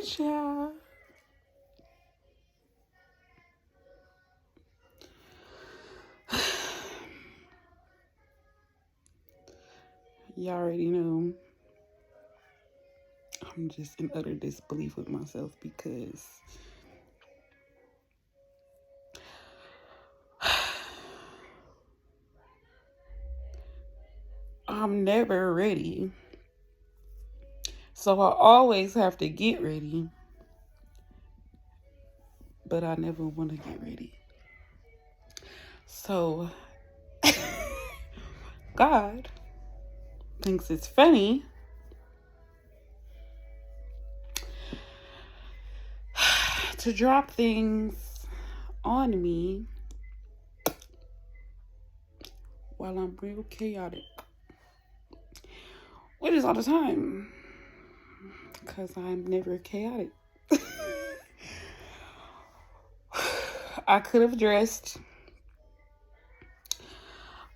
child. Y'all already know I'm just in utter disbelief with myself because I'm never ready. So I always have to get ready, but I never want to get ready. So God thinks it's funny to drop things on me while I'm real chaotic, which is all the time because I'm never chaotic. I could have dressed.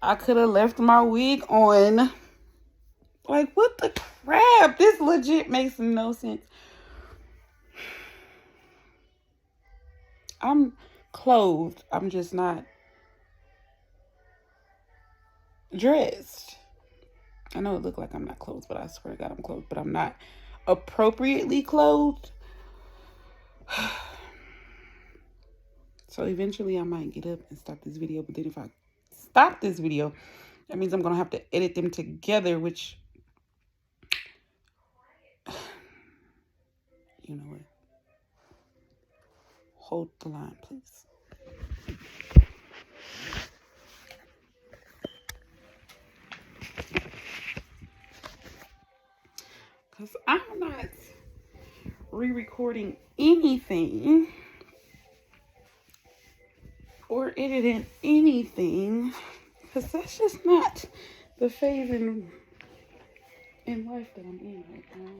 I could have left my wig on. Like, what the crap? This legit makes no sense. I'm clothed. I'm just not dressed. I know it looked like I'm not clothed, but I swear to God I'm clothed. But I'm not appropriately clothed. So eventually I might get up and stop this video. But then if I stop this video, that means I'm going to have to edit them together, which, you know what? Hold the line, please. Because I'm not re-recording anything or editing anything. Because that's just not the phase in life that I'm in right now.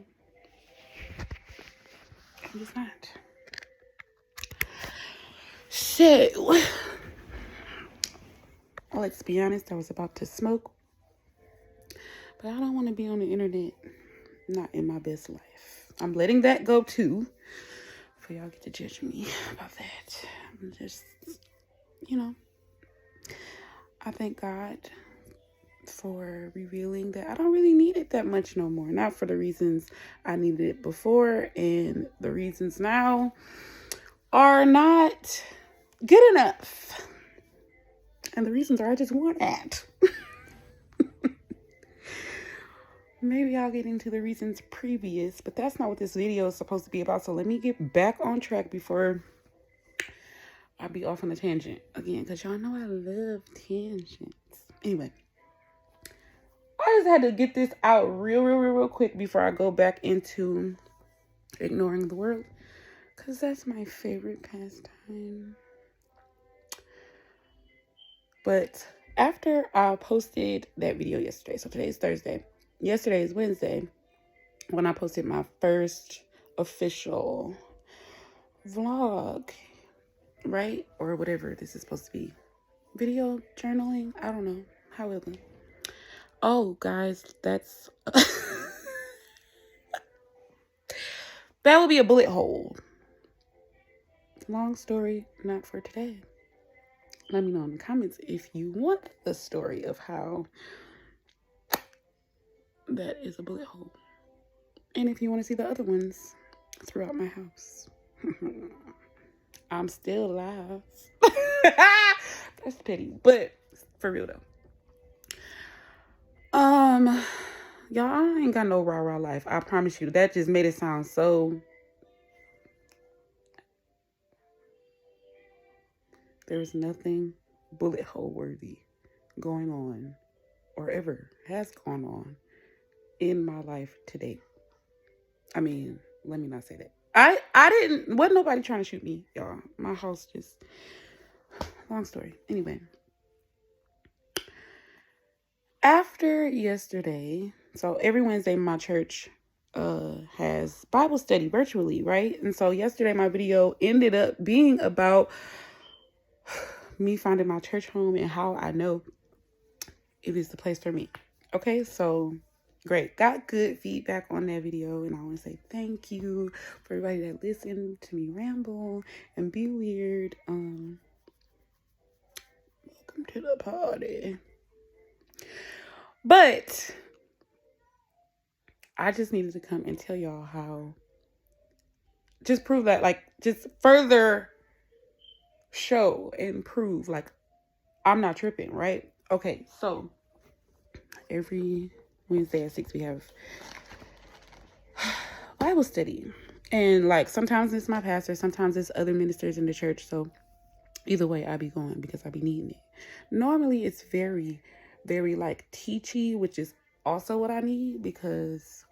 I'm just not. So, let's be honest, I was about to smoke. But I don't want to be on the internet not in my best life. I'm letting that go too. For y'all get to judge me about that. I'm just, I thank God for revealing that I don't really need it that much no more. Not for the reasons I needed it before, and the reasons now are not good enough. And the reasons are I just want that. Maybe I'll get into the reasons previous, but that's not what this video is supposed to be about. So let me get back on track before I be off on a tangent again, because y'all know I love tangents. Anyway, I just had to get this out real quick before I go back into ignoring the world, because that's my favorite pastime. But after I posted that video yesterday, so today's Thursday, yesterday is Wednesday, when I posted my first official vlog, right? Or whatever this is supposed to be. Video journaling? I don't know. However. Oh, guys, that's... that would be a bullet hole. Long story, not for today. Let me know in the comments if you want the story of how that is a bullet hole. And if you want to see the other ones throughout my house. I'm still alive. That's petty, but for real though. Y'all, I ain't got no rah-rah life. I promise you. That just made it sound so... There's nothing bullet hole worthy going on or ever has gone on in my life today. I mean, let me not say that. Wasn't nobody trying to shoot me, y'all. My house just, long story. Anyway, after yesterday, so every Wednesday my church has Bible study virtually, right? And so yesterday my video ended up being about me finding my church home and how I know it is the place for me. Okay, so Great. Got good feedback on that video, and I want to say thank you for everybody that listened to me ramble and be weird. Welcome to the party. But I just needed to come and tell y'all how, just prove that, like, just further show and prove, like, I'm not tripping, right? Okay, so every Wednesday at 6 we have Bible study. And, like, sometimes it's my pastor, sometimes it's other ministers in the church. So either way, I be going because I be needing it. Normally, it's very, very, like, teachy, which is also what I need because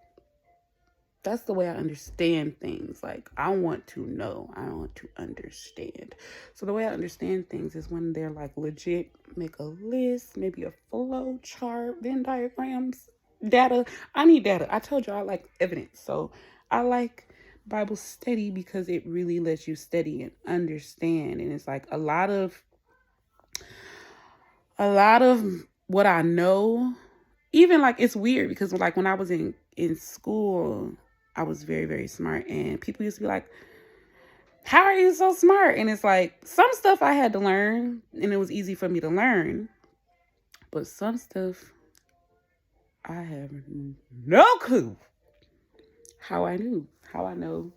that's the way I understand things. Like, I want to know. I want to understand. So the way I understand things is when they're, like, legit, make a list, maybe a flow chart, Venn diagrams, data. I need data. I told you I like evidence. So I like Bible study because it really lets you study and understand. And it's like a lot of what I know, even like it's weird because like when I was in school, I was very, very smart, and people used to be like, how are you so smart? And it's like some stuff I had to learn and it was easy for me to learn, but some stuff I have no clue how I knew. How I know.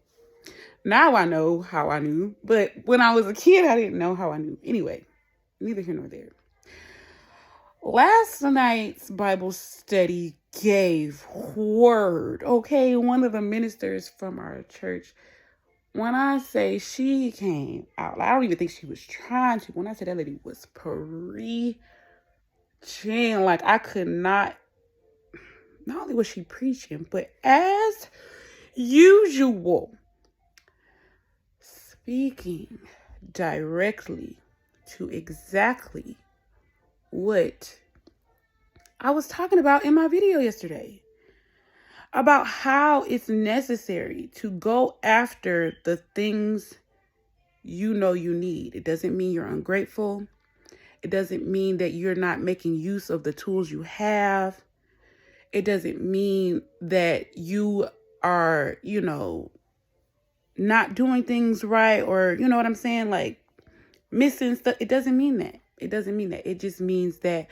Now I know how I knew, but when I was a kid, I didn't know how I knew. Anyway, neither here nor there. Last night's Bible study gave word, okay? One of the ministers from our church, when I say she came out, I don't even think she was trying to. When I say that lady was preaching, like I could not only was she preaching, but as usual, speaking directly to exactly what I was talking about in my video yesterday. About how it's necessary to go after the things you know you need. It doesn't mean you're ungrateful. It doesn't mean that you're not making use of the tools you have. It doesn't mean that you are, not doing things right, or, you know what I'm saying? Like missing stuff. It doesn't mean that. It doesn't mean that. It just means that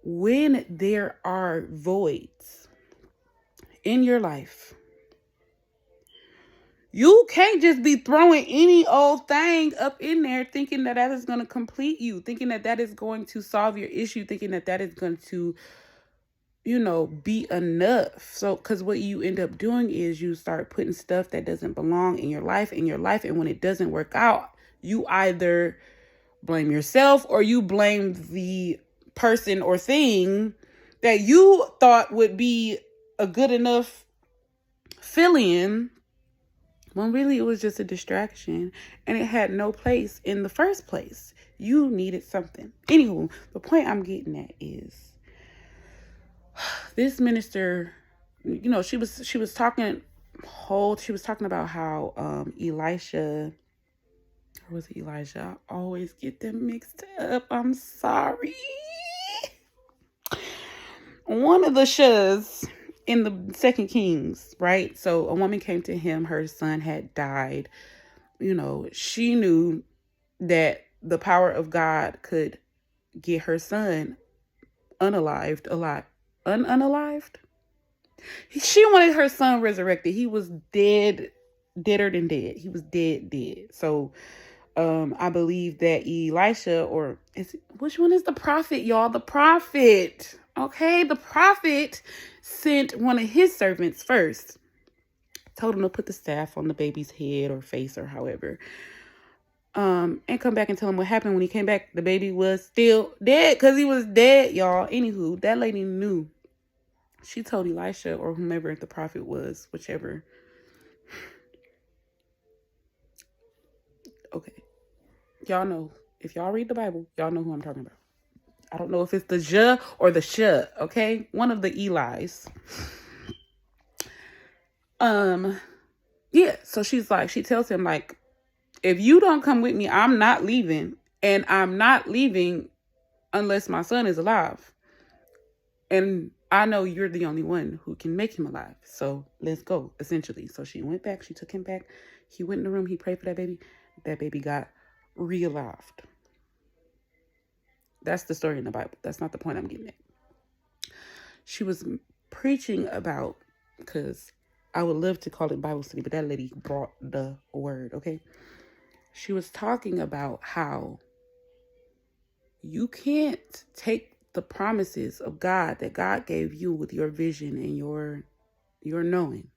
when there are voids in your life, you can't just be throwing any old thing up in there thinking that is going to complete you, thinking that is going to solve your issue, thinking that is going to, be enough. So, because what you end up doing is you start putting stuff that doesn't belong in your life, and when it doesn't work out, you either blame yourself or you blame the person or thing that you thought would be a good enough fill-in, when really it was just a distraction and it had no place in the first place. You needed something. Anywho, the point I'm getting at is this minister, she was talking about how Elisha, or was it Elijah? I always get them mixed up. I'm sorry. One of the shahs in the Second Kings, right? So a woman came to him, her son had died. She knew that the power of God could get her son unalived. She wanted her son resurrected. He was deader than dead. He was dead. So I believe that Elisha, which one is the prophet, y'all? The prophet. Okay, the prophet sent one of his servants first. Told him to put the staff on the baby's head or face or however. And come back and tell him what happened. When he came back, the baby was still dead because he was dead, y'all. Anywho, that lady knew. She told Elisha or whomever the prophet was, whichever. Okay. Y'all know. If y'all read the Bible, y'all know who I'm talking about. I don't know if it's the Jah or the Shah, okay? One of the Elis. Yeah, so she tells him, like, if you don't come with me, I'm not leaving. And I'm not leaving unless my son is alive. And I know you're the only one who can make him alive. So let's go, essentially. So she went back. She took him back. He went in the room. He prayed for that baby. That baby got realived. That's the story in the Bible. That's not the point I'm getting at. She was preaching about, because I would love to call it Bible study, but that lady brought the word, okay? She was talking about how you can't take the promises of God that God gave you with your vision and your knowing.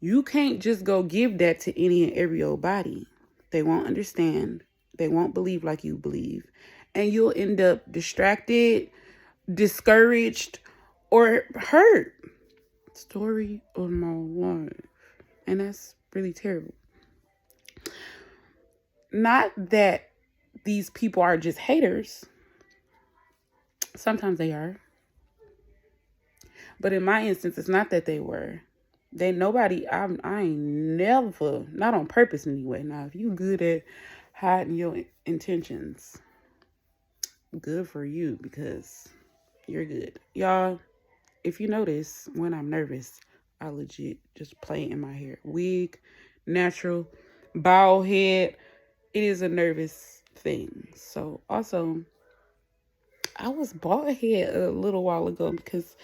You can't just go give that to any and every old body. They won't understand. They won't believe like you believe. And you'll end up distracted, discouraged, or hurt. Story of my life. And that's really terrible. Not that these people are just haters. Sometimes they are. But in my instance, it's not that they were. I ain't never, not on purpose anyway. Now, if you good at hiding your intentions, good for you, because you're good. Y'all, if you notice, when I'm nervous, I legit just play in my hair. Wig, natural, bald head. It is a nervous thing. So, also, I was bald head a little while ago because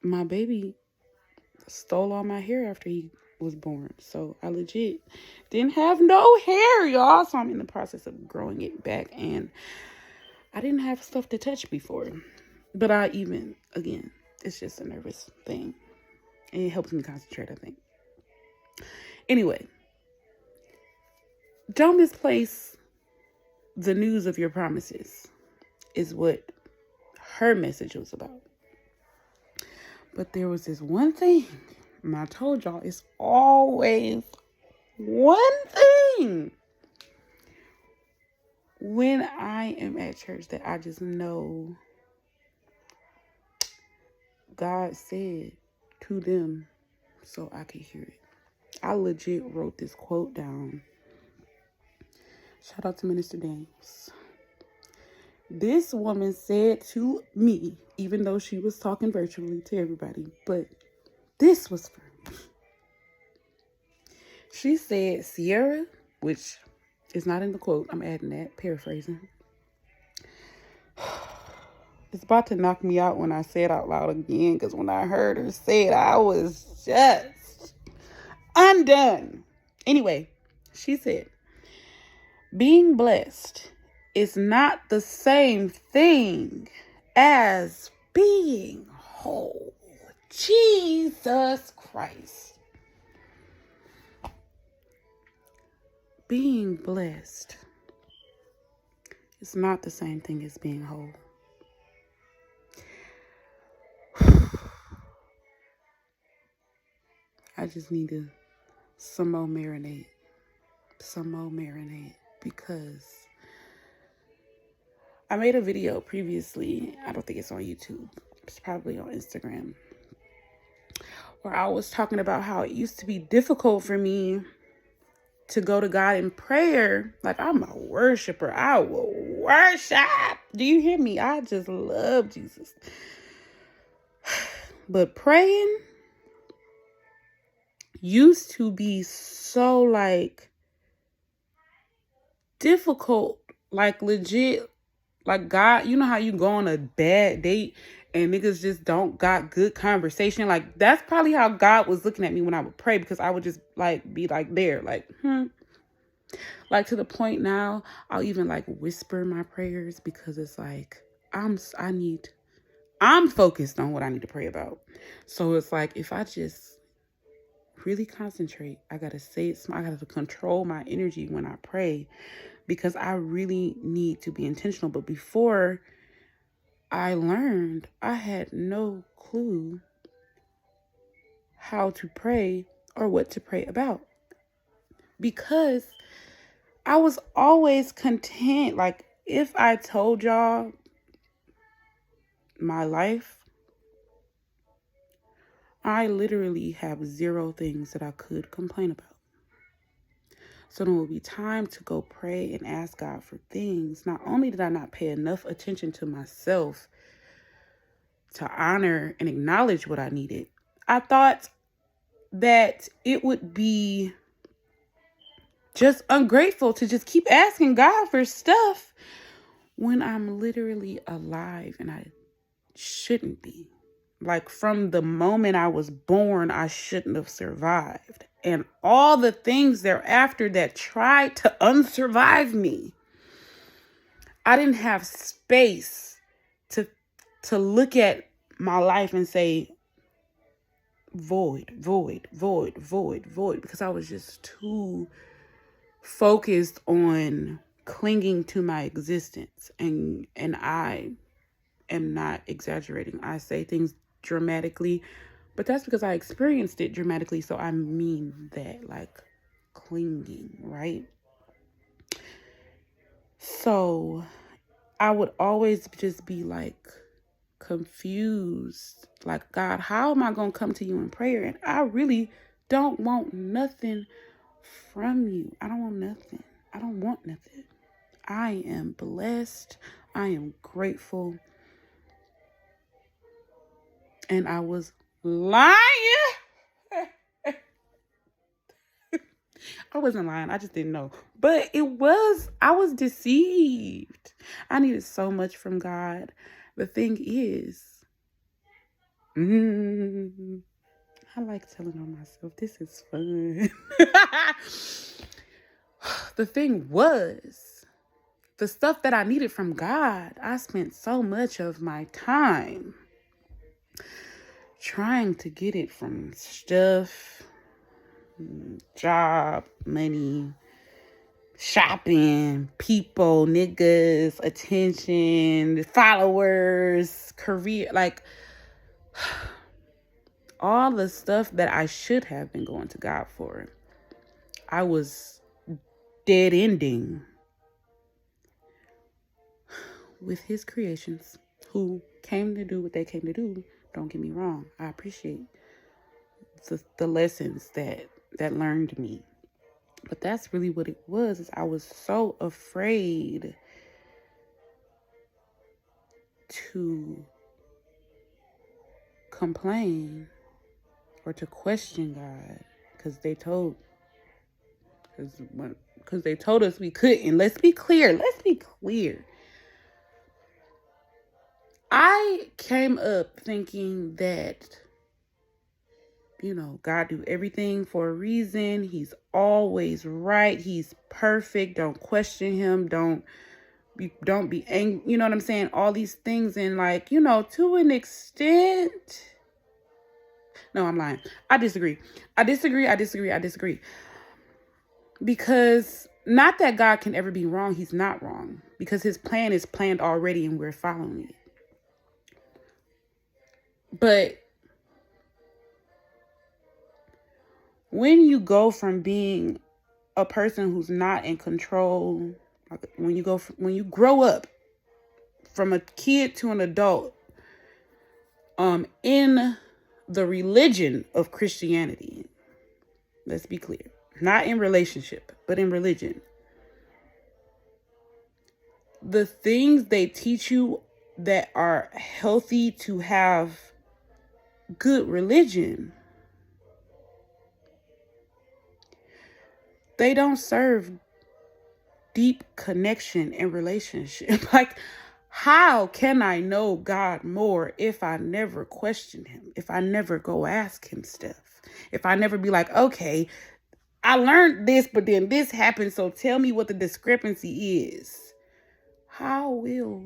my baby stole all my hair after he was born. So I legit didn't have no hair, y'all. So I'm in the process of growing it back. And I didn't have stuff to touch before. But again, it's just a nervous thing. And it helps me concentrate, I think. Anyway, don't misplace the news of your promises, is what her message was about. But there was this one thing, and I told y'all, it's always one thing when I am at church that I just know God said to them so I could hear it. I legit wrote this quote down. Shout out to Minister Daniels. This woman said to me, even though she was talking virtually to everybody, but this was for me. She said, Sierra, which is not in the quote, I'm adding that, paraphrasing. It's about to knock me out when I say it out loud again, because when I heard her say it, I was just undone. Anyway, she said, being blessed is not the same thing as being whole. Jesus Christ. Being blessed is not the same thing as being whole. I just need some more marinade, because I made a video previously. I don't think it's on YouTube. It's probably on Instagram, where I was talking about how it used to be difficult for me to go to God in prayer. Like, I'm a worshiper. I will worship. Do you hear me? I just love Jesus. But praying used to be so difficult, legit. Like, God, you know how you go on a bad date and niggas just don't got good conversation? Like, that's probably how God was looking at me when I would pray, because I would just be there, to the point now I'll even whisper my prayers, because it's I'm focused on what I need to pray about. So it's if I just really concentrate, I gotta say it. I gotta control my energy when I pray, because I really need to be intentional. But before I learned, I had no clue how to pray or what to pray about, because I was always content. If I told y'all my life, I literally have 0 things that I could complain about. So then it will be time to go pray and ask God for things. Not only did I not pay enough attention to myself to honor and acknowledge what I needed, I thought that it would be just ungrateful to just keep asking God for stuff when I'm literally alive and I shouldn't be. Like, from the moment I was born, I shouldn't have survived. And all the things thereafter that tried to unsurvive me, I didn't have space to look at my life and say, void, void, void, void, void, because I was just too focused on clinging to my existence. And I am not exaggerating. I say things dramatically, but that's because I experienced it dramatically. So I mean that, like, clinging, right? So I would always just be like confused, like, God, how am I going to come to you in prayer? And I really don't want nothing from you. I don't want nothing. I don't want nothing. I am blessed. I am grateful. And I was lying. I wasn't lying. I just didn't know. But I was deceived. I needed so much from God. The thing is, I like telling on myself. This is fun. The thing was, the stuff that I needed from God, I spent so much of my time trying to get it from stuff, job, money, shopping, people, niggas, attention, followers, career, like all the stuff that I should have been going to God for. I was dead ending with his creations, who came to do what they came to do. Don't get me wrong. I appreciate the lessons that learned me. But that's really what it was, is I was so afraid to complain or to question God, because they told us we couldn't. Let's be clear. I came up thinking that, God do everything for a reason. He's always right. He's perfect. Don't question him. Don't be angry. You know what I'm saying? All these things. And like, to an extent. No, I'm lying. I disagree. Because not that God can ever be wrong. He's not wrong. Because his plan is planned already and we're following it. But when you go from being a person who's not in control, like when you grow up from a kid to an adult, in the religion of Christianity, let's be clear, not in relationship, but in religion, the things they teach you that are healthy to have good religion, they don't serve deep connection and relationship. Like, how can I know God more if I never question him? If I never go ask him stuff? If I never be like, okay, I learned this, but then this happened, so tell me what the discrepancy is. How will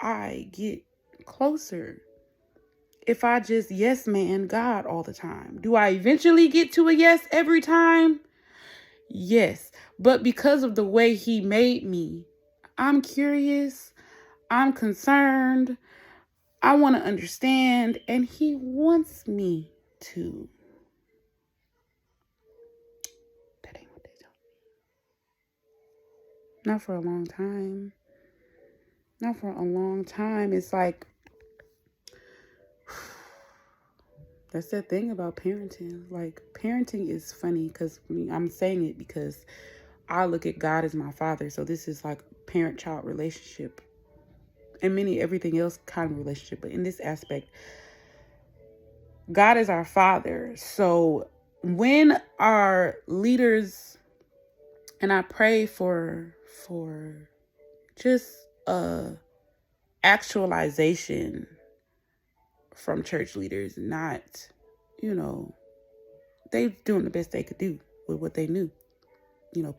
I get closer if I just yes man God all the time? Do I eventually get to a yes every time? Yes. But because of the way he made me, I'm curious, I'm concerned, I want to understand, and he wants me to. That ain't what they told me. Not for a long time. It's like, That's the thing about parenting. Like, parenting is funny because I'm saying it because I look at God as my father. So this is like parent-child relationship and everything else kind of relationship. But in this aspect, God is our father. So when our leaders, and I pray for just actualization from church leaders, not, they doing the best they could do with what they knew.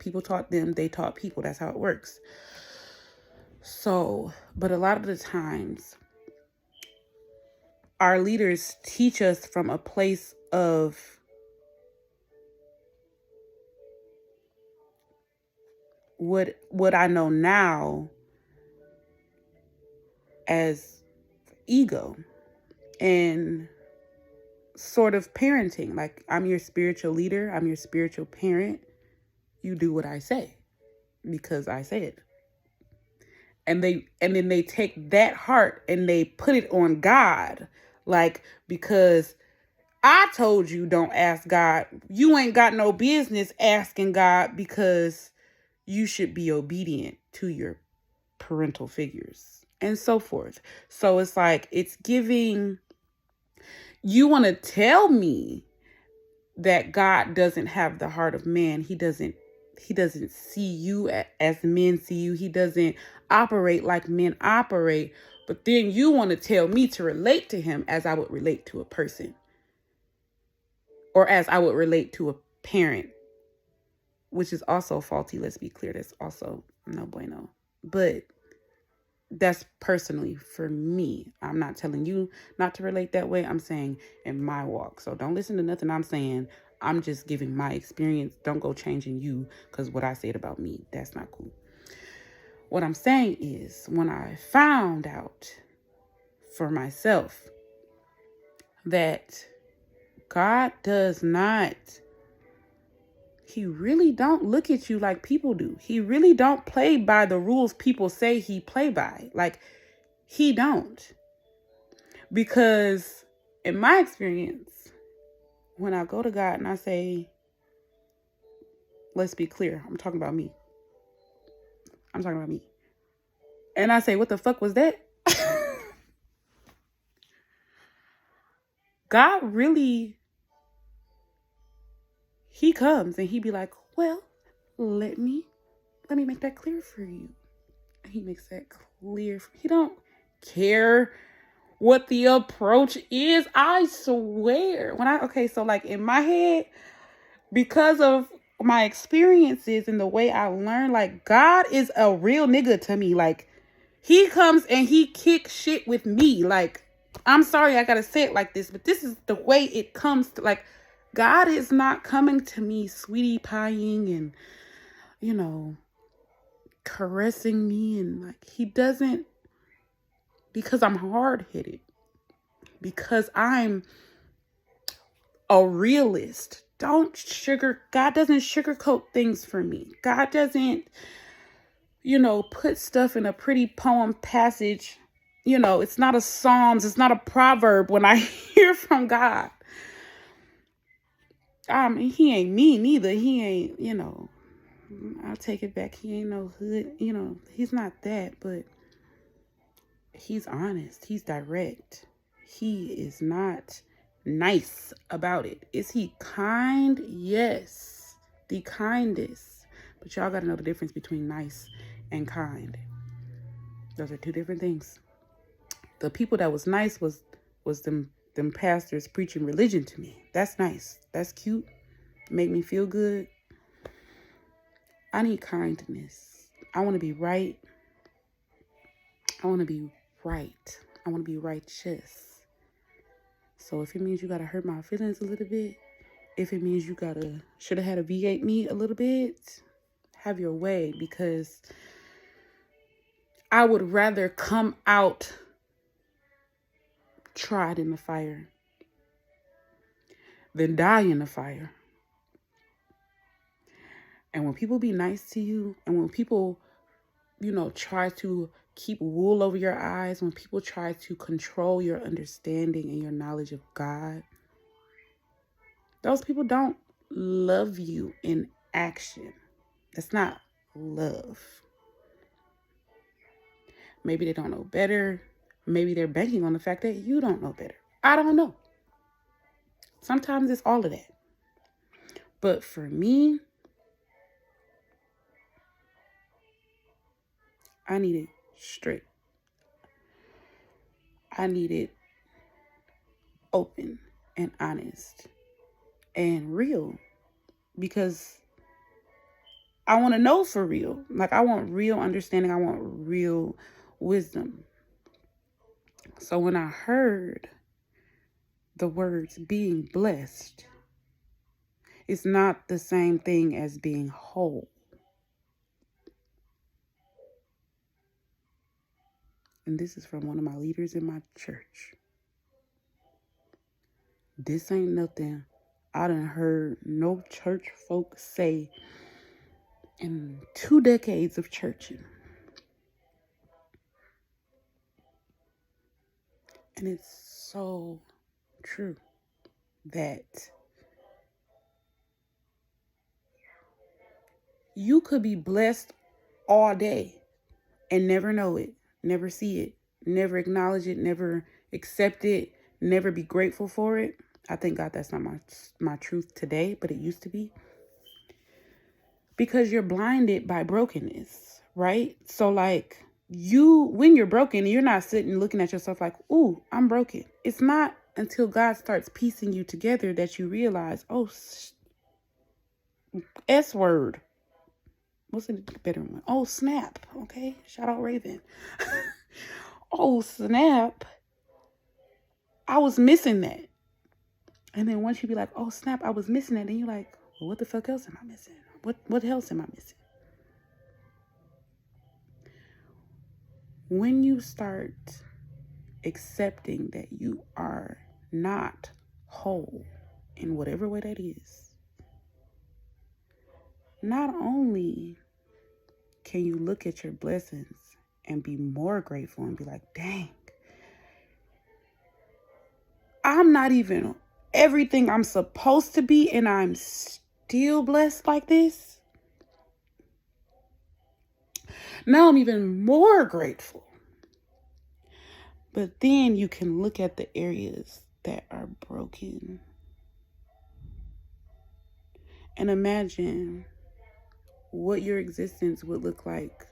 People taught them, they taught people. That's how it works. So, but a lot of the times, our leaders teach us from a place of what I know now as ego and sort of parenting. Like, I'm your spiritual leader, I'm your spiritual parent. You do what I say because I say it. And then they take that heart and they put it on God. Like, because I told you don't ask God, you ain't got no business asking God, because you should be obedient to your parental figures and so forth. So it's like, it's giving, you want to tell me that God doesn't have the heart of man. He doesn't see you as men see you. He doesn't operate like men operate. But then you want to tell me to relate to him as I would relate to a person, or as I would relate to a parent, which is also faulty. Let's be clear. That's also no bueno. But that's personally for me. I'm not telling you not to relate that way. I'm saying in my walk. So don't listen to nothing I'm saying. I'm just giving my experience. Don't go changing you because what I said about me, that's not cool. What I'm saying is, when I found out for myself that God does not, he really don't look at you like people do. He really don't play by the rules people say he play by. Like, he don't. Because in my experience, when I go to God and I say, let's be clear, I'm talking about me. And I say, what the fuck was that? God really, he comes and he be like, well, let me make that clear for you. He makes that clear. He don't care what the approach is. I swear. So like in my head, because of my experiences and the way I learned, like, God is a real nigga to me. Like, he comes and he kicks shit with me. Like, I'm sorry I gotta say it like this, but this is the way it comes to, like, God is not coming to me sweetie pieing and, caressing me, and like, he doesn't, because I'm hard-headed, because I'm a realist. God doesn't sugarcoat things for me. God doesn't, put stuff in a pretty poem passage. It's not a Psalms, it's not a proverb when I hear from God. He ain't me neither. He ain't, I'll take it back. He ain't no hood, he's not that, but he's honest. He's direct. He is not nice about it. Is he kind? Yes, the kindest. But y'all got to know the difference between nice and kind. Those are two different things. The people that was nice was them pastors preaching religion to me. That's nice. That's cute. Make me feel good. I need kindness. I want to be right. I want to be right. I want to be righteous. So if it means you got to hurt my feelings a little bit, if it means you should have had a V8 me a little bit, have your way, because I would rather come out tried in the fire than die in the fire. And when people be nice to you, and when people, try to keep wool over your eyes, when people try to control your understanding and your knowledge of God, Those people don't love you in action. That's not love. Maybe they don't know better. Maybe they're banking on the fact that you don't know better. I don't know. Sometimes it's all of that. But for me, I need it straight. I need it open and honest and real, because I want to know for real. Like, I want real understanding. I want real wisdom. So when I heard the words being blessed, it's not the same thing as being whole. And this is from one of my leaders in my church. This ain't nothing I done heard no church folks say in 2 decades of churching. And it's so true that you could be blessed all day and never know it, never see it, never acknowledge it, never accept it, never be grateful for it. I thank God that's not my truth today, but it used to be. Because you're blinded by brokenness, right? So like, when you're broken, you're not sitting looking at yourself like, ooh, I'm broken. It's not until God starts piecing you together that you realize, oh, S word. What's a better one? Oh, snap. Okay. Shout out Raven. Oh, snap. I was missing that. And then once you be like, oh, snap, I was missing that. Then you're like, well, what the fuck else am I missing? What else am I missing? When you start accepting that you are not whole in whatever way that is, not only can you look at your blessings and be more grateful and be like, dang, I'm not even everything I'm supposed to be, and I'm still blessed like this. Now I'm even more grateful. But then you can look at the areas that are broken and imagine what your existence would look like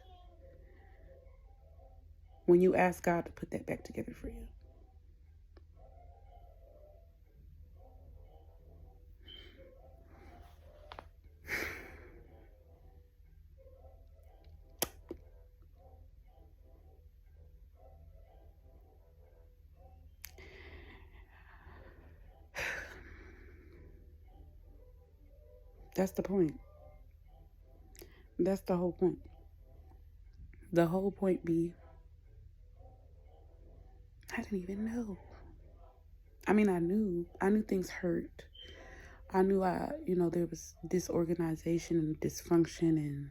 when you ask God to put that back together for you. That's the point. That's the whole point. The whole point be, I didn't even know. I mean, I knew things hurt. I knew there was disorganization and dysfunction and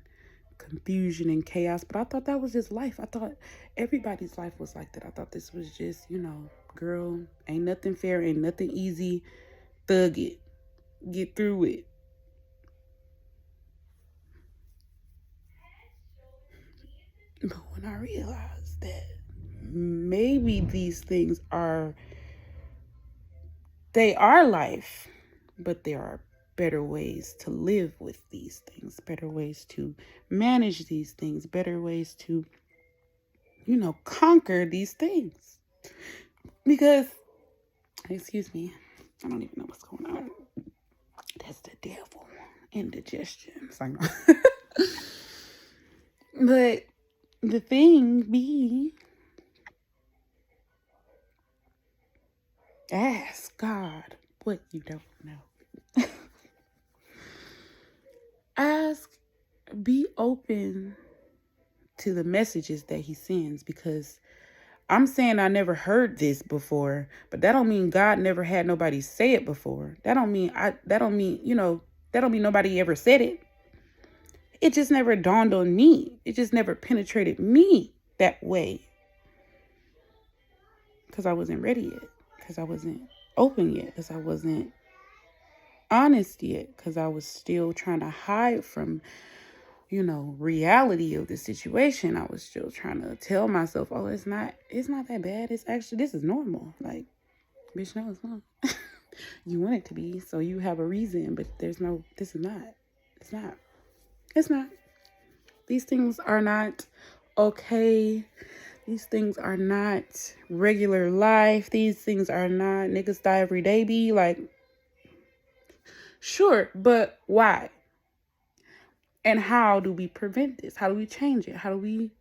confusion and chaos, but I thought that was just life. I thought everybody's life was like that. I thought this was just, girl, ain't nothing fair, ain't nothing easy. Thug it. Get through it. But when I realized that maybe these things are life, but there are better ways to live with these things, better ways to manage these things, better ways to, conquer these things. Because, excuse me, I don't even know what's going on. That's the devil. Indigestion. But the thing be, ask God what you don't know. Ask, be open to the messages that he sends, because I'm saying I never heard this before, but that don't mean God never had nobody say it before. That don't mean nobody ever said it. It just never dawned on me. It just never penetrated me that way. Because I wasn't ready yet. Because I wasn't open yet. Because I wasn't honest yet, because I was still trying to hide from, reality of the situation. I was still trying to tell myself, oh, it's not that bad. It's actually, this is normal. Like, bitch, no, it's not. You want it to be, so you have a reason, but this is not. It's not. It's not. These things are not okay. These things are not regular life. These things are not niggas die every day be. Like, sure, but why? And how do we prevent this? How do we change it? How do we,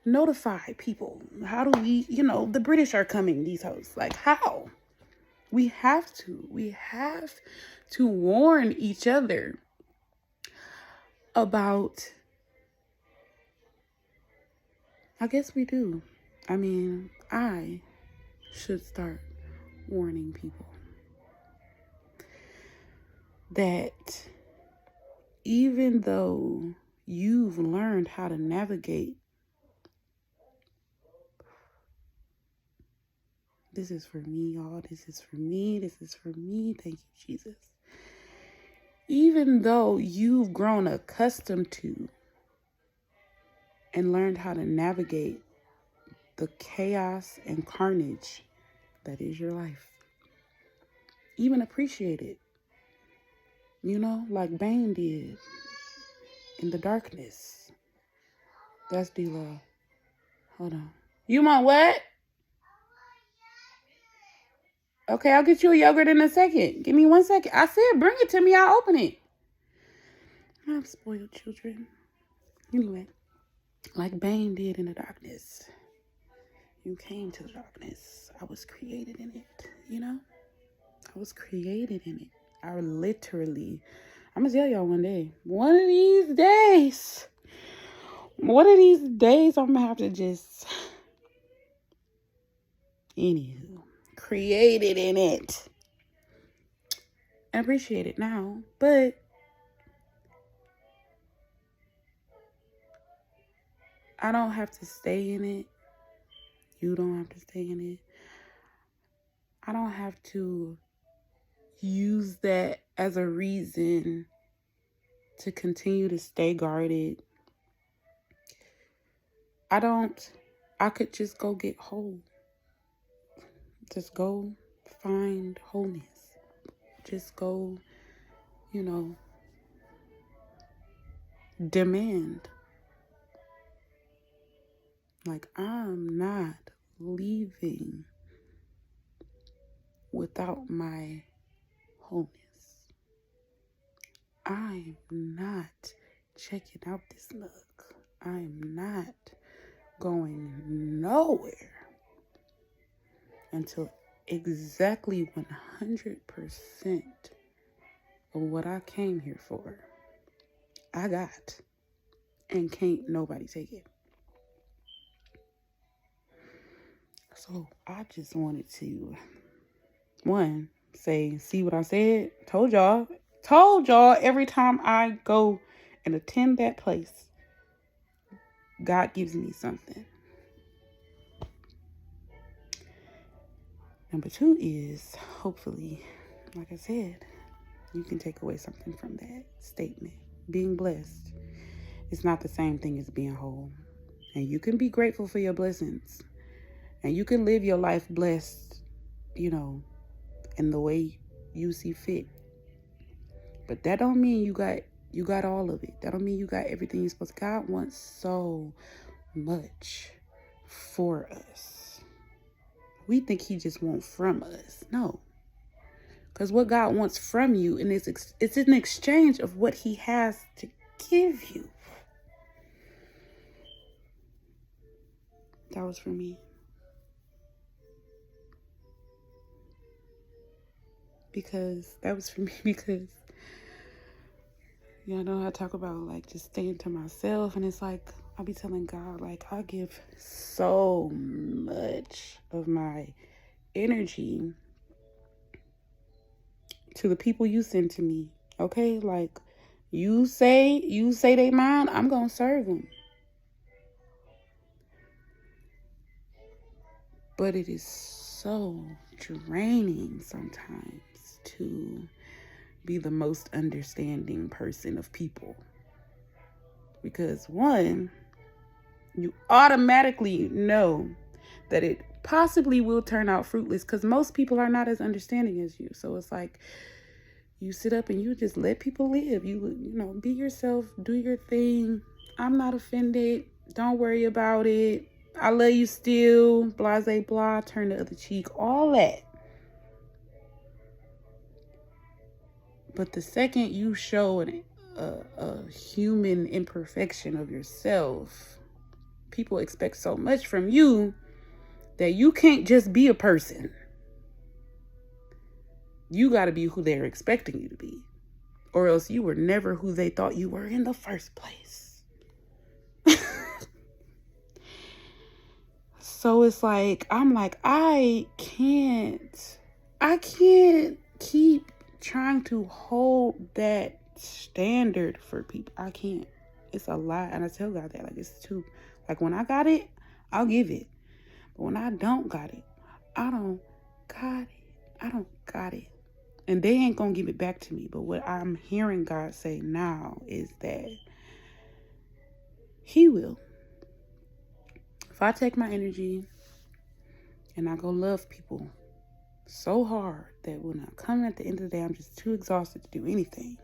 notify people? How do we, the British are coming, these hoes. Like, how? We have to. We have to warn each other about, I guess we do. I mean, I should start warning people that even though you've learned how to navigate, this is for me, y'all. This is for me. This is for me. Thank you, Jesus. Even though you've grown accustomed to and learned how to navigate the chaos and carnage that is your life, even appreciate it. Like Bane did in the darkness. That's D-Law. Hold on. You want what? Okay, I'll get you a yogurt in a second. Give me 1 second. I said bring it to me. I'll open it. I'm spoiled children. Anyway, like Bane did in the darkness. You came to the darkness. I was created in it, I was created in it. I'm going to tell y'all one day. One of these days, I'm going to have to just, anywho, created in it. I appreciate it now, but I don't have to stay in it. You don't have to stay in it. I don't have to use that as a reason to continue to stay guarded. I could just go get whole. Just go find wholeness. Just go, demand. Like, I'm not leaving without my wholeness. I'm not checking out this look. I'm not going nowhere until exactly 100% of what I came here for, I got, and can't nobody take it. So I just wanted to, one, say, see what I said? Told y'all every time I go and attend that place, God gives me something. Number two is, hopefully, like I said, you can take away something from that statement. Being blessed is not the same thing as being whole. And you can be grateful for your blessings. And you can live your life blessed, in the way you see fit. But that don't mean you got all of it. That don't mean you got everything you're supposed to. God wants so much for us. We think he just wants from us. No. Because what God wants from you, and it's an exchange of what he has to give you. That was for me. Because y'all know I talk about like just staying to myself, and it's like I'll be telling God, like, I give so much of my energy to the people you send to me. Okay, like you say they mine, I'm gonna serve them. But it is so draining sometimes to be the most understanding person of people. Because one, you automatically know that it possibly will turn out fruitless because most people are not as understanding as you. So it's like you sit up and you just let people live. You know, be yourself, do your thing. I'm not offended. Don't worry about it. I love you still. Blase blah. Turn the other cheek. All that. But the second you show a human imperfection of yourself, people expect so much from you that you can't just be a person. You got to be who they're expecting you to be, or else you were never who they thought you were in the first place. So it's like, I'm like, I can't keep trying to hold that standard for people. I can't. It's a lot. And I tell God that, like, it's too, like, when I got it, I'll give it. But when I don't got it, I don't got it. And they ain't gonna give it back to me. But what I'm hearing God say now is that He will. If I take my energy and I go love people so hard that when I come at the end of the day, I'm just too exhausted to do anything.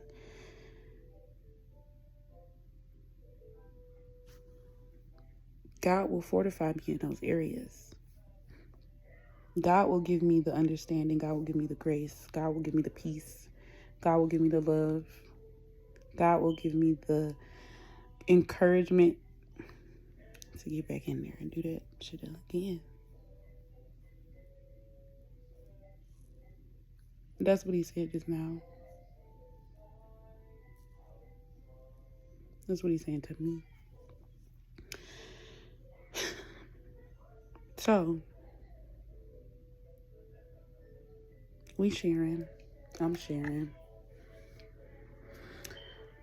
God will fortify me in those areas. God will give me the understanding. God will give me the grace. God will give me the peace. God will give me the love. God will give me the encouragement to get back in there and do that shit again. That's what He said just now. That's what He's saying to me. So, we sharing. I'm sharing.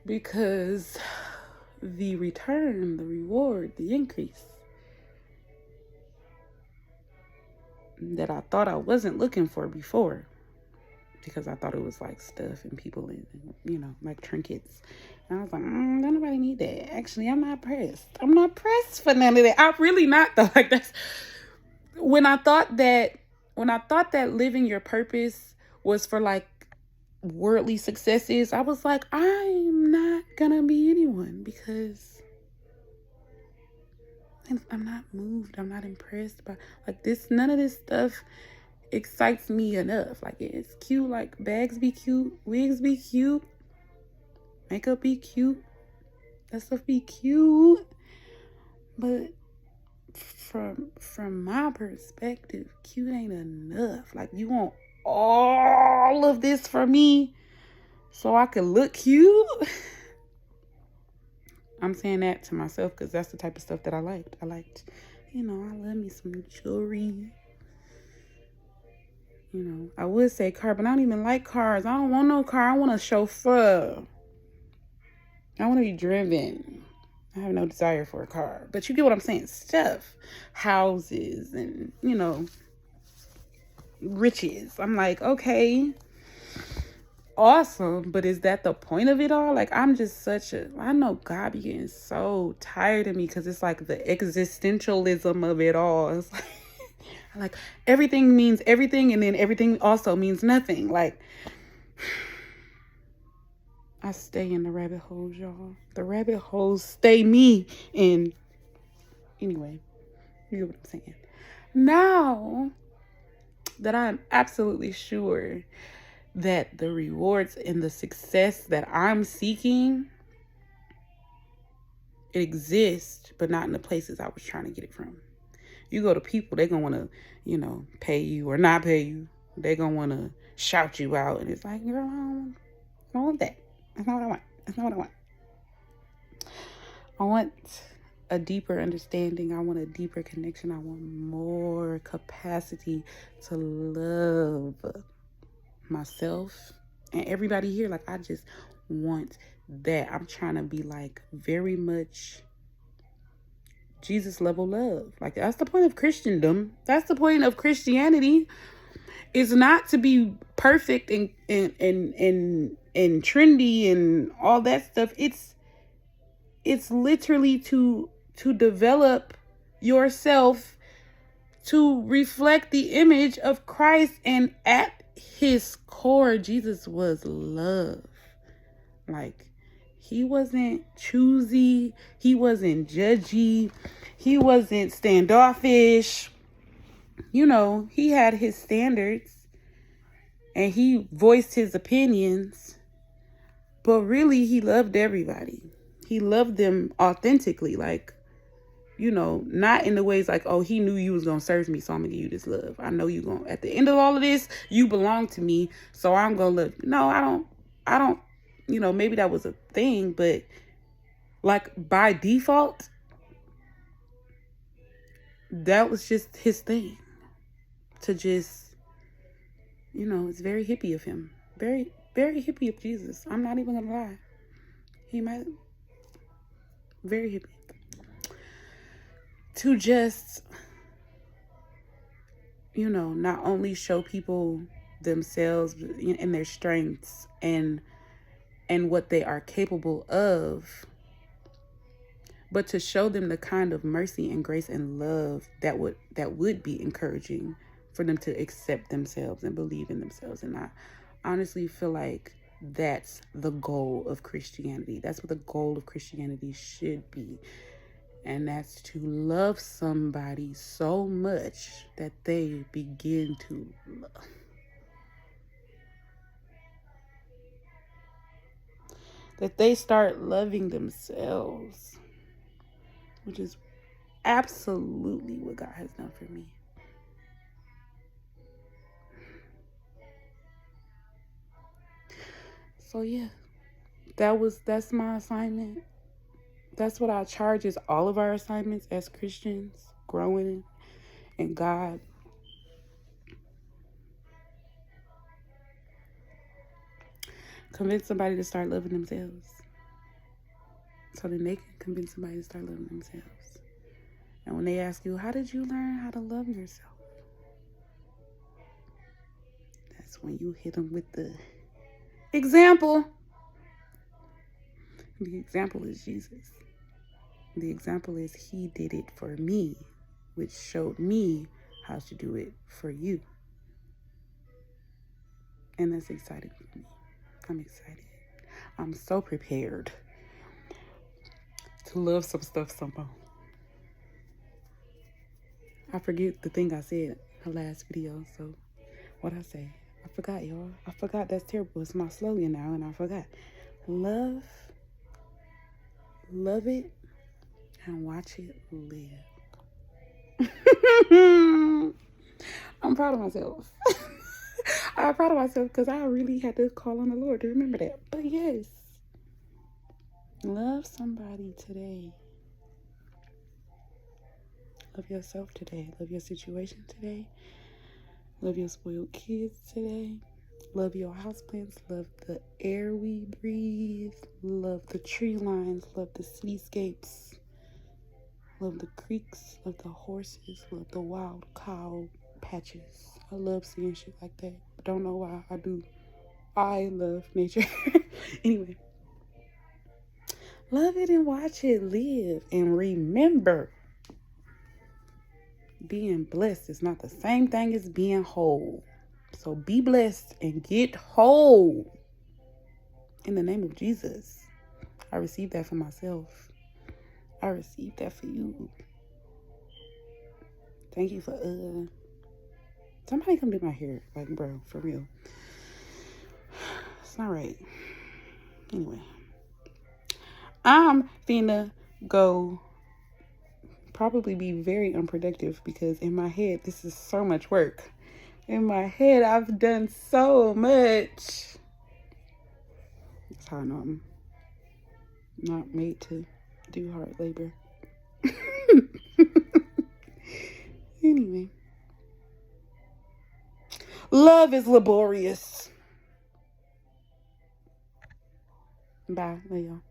Because the return, the reward, the increase that I thought I wasn't looking for before, because I thought it was like stuff and people and, you know, like trinkets. And I was like, don't nobody need that. Actually, I'm not pressed. I'm not pressed for none of that. I'm really not, though. Like, that's when I thought that living your purpose was for like worldly successes, I was like, I'm not gonna be anyone because I'm not moved. I'm not impressed by like this. None of this stuff excites me enough. Like, it's cute. Like, bags be cute, wigs be cute, makeup be cute, that stuff be cute. But from my perspective, cute ain't enough. Like, you want all of this for me so I can look cute? I'm saying that to myself because that's the type of stuff that I liked. I love me some jewelry. You know, I would say car, but I don't even like cars. I don't want no car. I want a chauffeur. I want to be driven. I have no desire for a car. But you get what I'm saying. Stuff. Houses and, you know, riches. I'm like, okay, awesome. But is that the point of it all? Like, I'm just I know God be getting so tired of me because it's like the existentialism of it all. It's like everything means everything and then everything also means nothing. Like, I stay in the rabbit holes, y'all. The rabbit holes stay me in. Anyway, you get what I'm saying. Now that I'm absolutely sure that the rewards and the success that I'm seeking, it exists, but not in the places I was trying to get it from. You go to people, they're going to want to, you know, pay you or not pay you. They're going to want to shout you out. And it's like, girl, I don't want that. That's not what I want. That's not what I want. I want a deeper understanding. I want a deeper connection. I want more capacity to love myself and everybody here. Like, I just want that. I'm trying to be like very much Jesus level love. Like, that's the point of Christendom. That's the point of Christianity. It's not to be perfect and trendy and all that stuff. It's literally to develop yourself to reflect the image of Christ. And at his core, Jesus was love. Like, he wasn't choosy, he wasn't judgy, he wasn't standoffish. You know, he had his standards and he voiced his opinions, but really he loved everybody. He loved them authentically, like, you know, not in the ways like, oh, he knew you was going to serve me, so I'm going to give you this love. I know you going to, at the end of all of this, you belong to me, so I'm going to love you. No, I don't, you know, maybe that was a thing, but like by default, that was just his thing. To just, you know, it's very hippie of him. Very, very hippie of Jesus. I'm not even going to lie. He might, very hippie. To just, you know, not only show people themselves and their strengths and what they are capable of, but to show them the kind of mercy and grace and love that would be encouraging for them to accept themselves and believe in themselves. And I honestly feel like that's the goal of Christianity. That's what the goal of Christianity should be. And that's to love somebody so much that they begin to love. That they start loving themselves, which is absolutely what God has done for me. So yeah, that's my assignment. That's what I charge as all of our assignments as Christians, growing in God. Convince somebody to start loving themselves, so then they can convince somebody to start loving themselves. And when they ask you, how did you learn how to love yourself? That's when you hit them with the example. The example is Jesus. The example is he did it for me, which showed me how to do it for you. And that's exciting for me. I'm excited. I'm so prepared to love some stuff somehow. I forget the thing I said in the last video, so what I say? I forgot, y'all. I forgot. That's terrible. It's my slogan now, and I forgot. Love it, and watch it live. I'm proud of myself. I'm proud of myself because I really had to call on the Lord to remember that. But yes, love somebody today. Love yourself today. Love your situation today. Love your spoiled kids today. Love your houseplants. Love the air we breathe. Love the tree lines. Love the seascapes. Love the creeks. Love the horses. Love the wild cow patches. I love seeing shit like that. Don't know why. I do. I love nature. Anyway. Love it and watch it live. And remember, being blessed is not the same thing as being whole. So be blessed and get whole. In the name of Jesus. I received that for myself. I received that for you. Thank you for somebody come do my hair. Like, bro, for real. It's not right. Anyway. I'm finna go probably be very unproductive because in my head, this is so much work. In my head, I've done so much. That's how I know I'm not made to do hard labor. Anyway. Love is laborious. Bye. Love y'all.